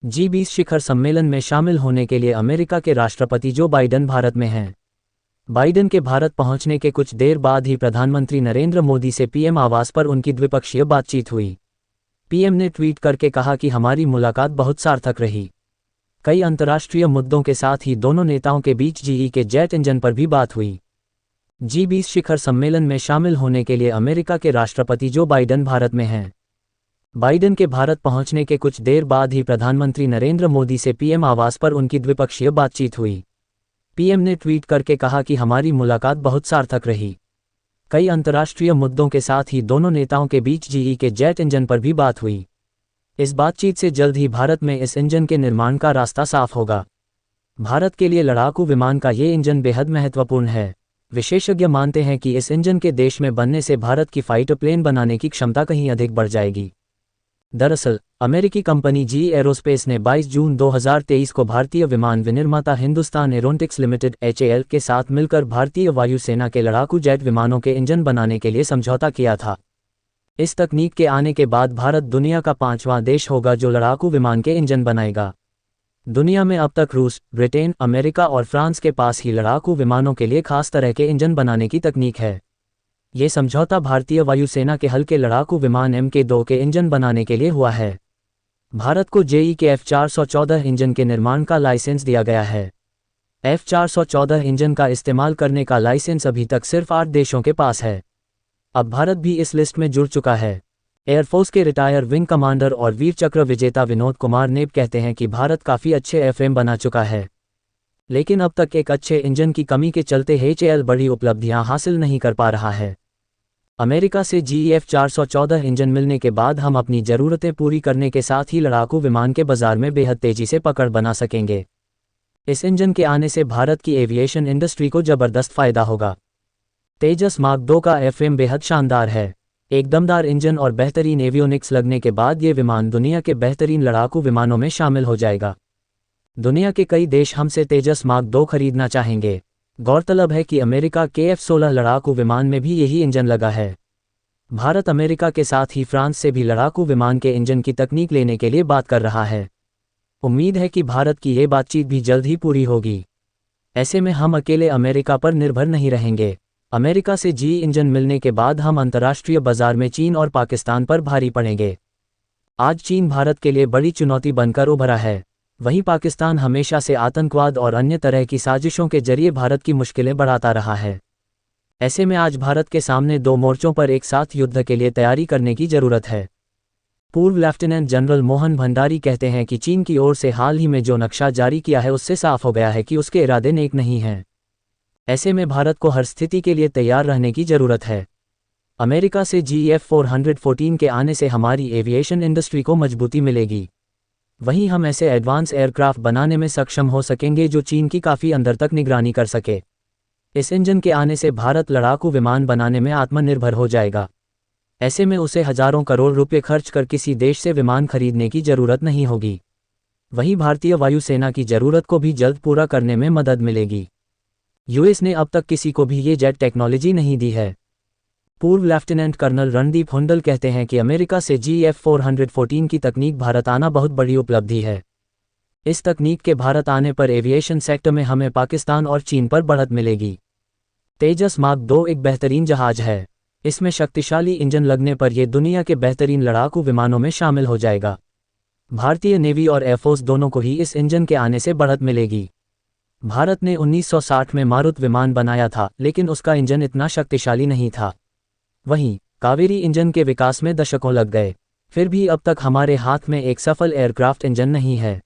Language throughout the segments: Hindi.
G20 शिखर सम्मेलन में शामिल होने के लिए अमेरिका के राष्ट्रपति जो बाइडन भारत में हैं। बाइडन के भारत पहुंचने के कुछ देर बाद ही प्रधानमंत्री नरेंद्र मोदी से पीएम आवास पर उनकी द्विपक्षीय बातचीत हुई। पीएम ने ट्वीट करके कहा कि हमारी मुलाकात बहुत सार्थक रही। कई अंतर्राष्ट्रीय मुद्दों के साथ ही दोनों नेताओं के बीच जीई के जेट इंजन पर भी बात हुई। G20 शिखर सम्मेलन में शामिल होने के लिए अमेरिका के राष्ट्रपति जो बाइडन भारत में हैं। बाइडन के भारत पहुंचने के कुछ देर बाद ही प्रधानमंत्री नरेंद्र मोदी से पीएम आवास पर उनकी द्विपक्षीय बातचीत हुई। पीएम ने ट्वीट करके कहा कि हमारी मुलाकात बहुत सार्थक रही। कई अंतर्राष्ट्रीय मुद्दों के साथ ही दोनों नेताओं के बीच जीई के जेट इंजन पर भी बात हुई। इस बातचीत से जल्द ही भारत में इस इंजन के निर्माण का रास्ता साफ होगा। भारत के लिए लड़ाकू विमान का ये इंजन बेहद महत्वपूर्ण है। विशेषज्ञ मानते हैं कि इस इंजन के देश में बनने से भारत की फाइटर प्लेन बनाने की क्षमता कहीं अधिक बढ़ जाएगी। दरअसल, अमेरिकी कंपनी जी एरोस्पेस ने 22 जून 2023 को भारतीय विमान विनिर्माता हिंदुस्तान एरोनॉटिक्स लिमिटेड (HAL) के साथ मिलकर भारतीय वायुसेना के लड़ाकू जेट विमानों के इंजन बनाने के लिए समझौता किया था। इस तकनीक के आने के बाद भारत दुनिया का 5वां देश होगा जो लड़ाकू विमान के इंजन बनाएगा। दुनिया में अब तक रूस, ब्रिटेन, अमेरिका और फ्रांस के पास ही लड़ाकू विमानों के लिए खास तरह के इंजन बनाने की तकनीक है। ये समझौता भारतीय वायुसेना के हल्के लड़ाकू विमान MK2 के इंजन बनाने के लिए हुआ है। भारत को जेई के F414 इंजन के निर्माण का लाइसेंस दिया गया है। F414 इंजन का इस्तेमाल करने का लाइसेंस अभी तक सिर्फ 8 देशों के पास है। अब भारत भी इस लिस्ट में जुड़ चुका है। एयरफोर्स के रिटायर विंग कमांडर और वीर चक्र विजेता विनोद कुमार नेब कहते हैं कि भारत काफ़ी अच्छे एयरफ्रेम बना चुका है, लेकिन अब तक एक अच्छे इंजन की कमी के चलते HAL बड़ी उपलब्धियां हासिल नहीं कर पा रहा है। अमेरिका से F414 इंजन मिलने के बाद हम अपनी ज़रूरतें पूरी करने के साथ ही लड़ाकू विमान के बाजार में बेहद तेज़ी से पकड़ बना सकेंगे। इस इंजन के आने से भारत की एविएशन इंडस्ट्री को ज़बरदस्त फ़ायदा होगा। तेजस मार्क 2 का एयरफ्रेम बेहद शानदार है। एक दमदार इंजन और बेहतरीन एवियोनिक्स लगने के बाद ये विमान दुनिया के बेहतरीन लड़ाकू विमानों में शामिल हो जाएगा। दुनिया के कई देश हमसे तेजस मार्क 2 खरीदना चाहेंगे। गौरतलब है कि अमेरिका के F-16 लड़ाकू विमान में भी यही इंजन लगा है। भारत अमेरिका के साथ ही फ्रांस से भी लड़ाकू विमान के इंजन की तकनीक लेने के लिए बात कर रहा है। उम्मीद है कि भारत की ये बातचीत भी जल्द ही पूरी होगी। ऐसे में हम अकेले अमेरिका पर निर्भर नहीं रहेंगे। अमेरिका से जी इंजन मिलने के बाद हम अंतर्राष्ट्रीय बाजार में चीन और पाकिस्तान पर भारी पड़ेंगे। आज चीन भारत के लिए बड़ी चुनौती बनकर उभरा है। वहीं पाकिस्तान हमेशा से आतंकवाद और अन्य तरह की साजिशों के जरिए भारत की मुश्किलें बढ़ाता रहा है। ऐसे में आज भारत के सामने 2 मोर्चों पर एक साथ युद्ध के लिए तैयारी करने की जरूरत है। पूर्व लेफ्टिनेंट जनरल मोहन भंडारी कहते हैं कि चीन की ओर से हाल ही में जो नक्शा जारी किया है उससे साफ हो गया है कि उसके इरादे नेक नहीं हैं। ऐसे में भारत को हर स्थिति के लिए तैयार रहने की जरूरत है। अमेरिका से F414 के आने से हमारी एविएशन इंडस्ट्री को मजबूती मिलेगी। वहीं हम ऐसे एडवांस एयरक्राफ्ट बनाने में सक्षम हो सकेंगे जो चीन की काफ़ी अंदर तक निगरानी कर सके। इस इंजन के आने से भारत लड़ाकू विमान बनाने में आत्मनिर्भर हो जाएगा। ऐसे में उसे हजारों करोड़ रुपए खर्च कर किसी देश से विमान खरीदने की जरूरत नहीं होगी। वहीं भारतीय वायुसेना की जरूरत को भी जल्द पूरा करने में मदद मिलेगी। यूएस ने अब तक किसी को भी ये जेट टेक्नोलॉजी नहीं दी है। पूर्व लेफ्टिनेंट कर्नल रणदीप हुंडल कहते हैं कि अमेरिका से F414 की तकनीक भारत आना बहुत बड़ी उपलब्धि है। इस तकनीक के भारत आने पर एविएशन सेक्टर में हमें पाकिस्तान और चीन पर बढ़त मिलेगी। तेजस मार्क 2 एक बेहतरीन जहाज है। इसमें शक्तिशाली इंजन लगने पर यह दुनिया के बेहतरीन लड़ाकू विमानों में शामिल हो जाएगा। भारतीय नेवी और एयरफोर्स दोनों को ही इस इंजन के आने से बढ़त मिलेगी। भारत ने 1960 में मारुत विमान बनाया था, लेकिन उसका इंजन इतना शक्तिशाली नहीं था। वहीं कावेरी इंजन के विकास में दशकों लग गए, फिर भी अब तक हमारे हाथ में एक सफल एयरक्राफ्ट इंजन नहीं है।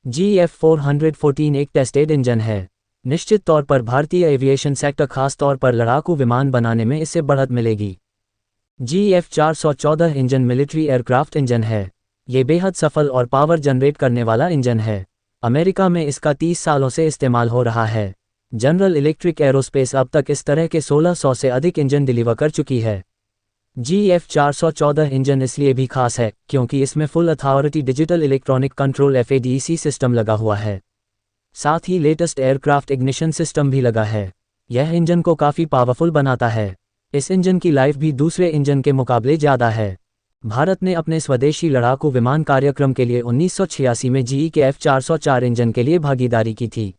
F414 एक टेस्टेड इंजन है। निश्चित तौर पर भारतीय एविएशन सेक्टर खास तौर पर लड़ाकू विमान बनाने में इससे बढ़त मिलेगी। F414 engine military aircraft engine है। ये बेहद सफल और पावर जनरेट करने वाला इंजन है। अमेरिका में इसका 30 सालों से इस्तेमाल हो रहा है। जनरल इलेक्ट्रिक एरोस्पेस अब तक इस तरह के 1600 से अधिक इंजन डिलीवर कर चुकी है। F414 इंजन इसलिए भी खास है क्योंकि इसमें full authority digital electronic control FADEC system लगा हुआ है। साथ ही लेटेस्ट एयरक्राफ्ट इग्निशन सिस्टम भी लगा है। यह इंजन को काफ़ी पावरफुल बनाता है। इस इंजन की लाइफ भी दूसरे इंजन के मुकाबले ज़्यादा है। भारत ने अपने स्वदेशी लड़ाकू विमान कार्यक्रम के लिए 1986 में जीई के F-404 इंजन के लिए भागीदारी की थी।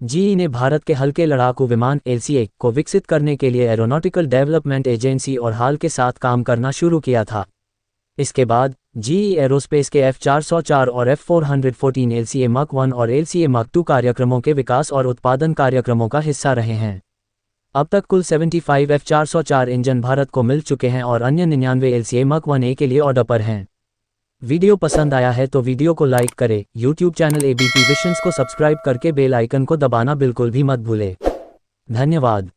जीई ने भारत के हल्के लड़ाकू विमान LCA को विकसित करने के लिए एरोनॉटिकल डेवलपमेंट एजेंसी और हाल के साथ काम करना शुरू किया था। इसके बाद जीई एरोस्पेस के F-404 और F-414 LCA Mk 1 और LCA Mk 2 कार्यक्रमों के विकास और उत्पादन कार्यक्रमों का हिस्सा रहे हैं। अब तक कुल 75 F-404 इंजन भारत को मिल चुके हैं और अन्य 99 LCA Mk 1A के लिए ऑर्डर पर हैं। वीडियो पसंद आया है तो वीडियो को लाइक करें, YouTube चैनल ABP विशंस को सब्सक्राइब करके बेल आइकन को दबाना बिल्कुल भी मत भूलें। धन्यवाद।